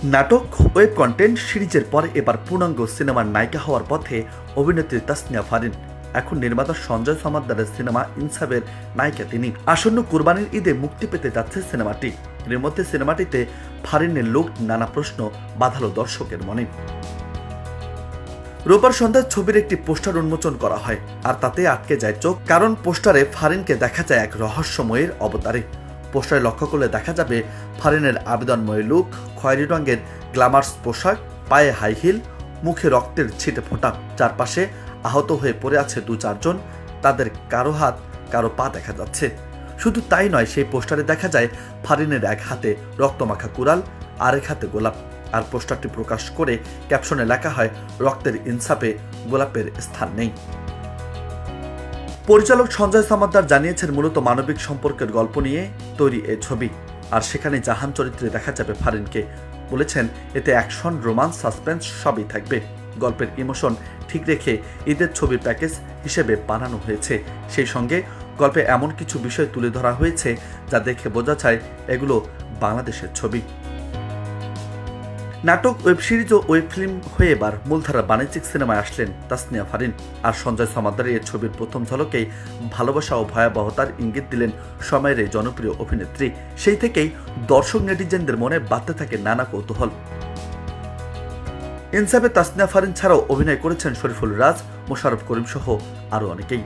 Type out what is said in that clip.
নাটক, web content সিরিজের পর এবার পূর্ণাঙ্গ সিনেমার নায়িকা হওয়ার পথে অভিনেত্রী তাসনিয়া ফারিন। এখন নির্মাতা সঞ্জয় সমাদ্দারের সিনেমা ইনসাফের নায়িকা তিনি। আসন্ন কুরবানির ঈদে মুক্তি পেতে যাচ্ছে সিনেমাটি। এর মধ্যে সিনেমাটিতে ফারিনের লুক নানা প্রশ্ন বাঁধালো দর্শকের মনে। রোববার সন্ধ্যায় ছবির একটি পোস্টার উন্মোচন করা হয়, আর তাতে আটকে যায় চোখ, কারণ পোস্টারে ফারিনকে দেখা যায় এক রহস্যময়ের অবতারে। পোস্টারে লক্ষ্য করলে দেখা যাবে ফারিনের আবেদনময় লুক, খয়েরি রঙের গ্ল্যামার্স পোশাক, পায়ে হাই হিল, মুখে রক্তের ছিটে ফোঁটা, চারপাশে আহত হয়ে পড়ে আছে 2-4 জন। তাদের কারো হাত কারো পা দেখা যাচ্ছে। শুধু তাই নয়, সেই পোস্টারে দেখা যায় ফারিনের এক হাতে রক্তমাখা কুড়াল, আরেক হাতে গোলাপ। আর পোস্টারটি প্রকাশ করে ক্যাপশনে লেখা হয়, রক্তের ইনসাফে গোলাপের স্থান নেই। পরিচালক সঞ্জয় সমাদ্দার জানিয়েছেন, মূলত মানবিক সম্পর্কের গল্প নিয়ে তৈরি এই ছবি, আর সেখানে জাহান চরিত্রে দেখা যাবে ফারিনকে। বলেছেন, এতে অ্যাকশন, রোমান্স, সাসপেন্স সবই থাকবে। গল্পের ইমোশন ঠিক রেখে ঈদের ছবি প্যাকেজ হিসেবে বানানো হয়েছে। সেই সঙ্গে গল্পে এমন কিছু বিষয় তুলে ধরা হয়েছে যা দেখে বোঝা যায় এগুলো বাংলাদেশের ছবি। নাটক, ওয়েব সিরিজ ও ওয়েব ফিল্ম হয়ে এবার মূলধারার বাণিজ্যিক সিনেমায় আসলেন তাসনিয়া ফারিন। আর সঞ্জয় সমাদ্দারের এই ছবির প্রথম ঝলকেই ভালোবাসা ও ভয়াবহতার ইঙ্গিত দিলেন সময়ের এই জনপ্রিয় অভিনেত্রী। সেই থেকেই দর্শক নেটিজেনদের মনে বাড়তে থাকে নানা কৌতূহল। ইনসাফে তাসনিয়া ফারিন ছাড়াও অভিনয় করেছেন শরীফুল রাজ, মোশাররফ করিম সহ আরও অনেকেই।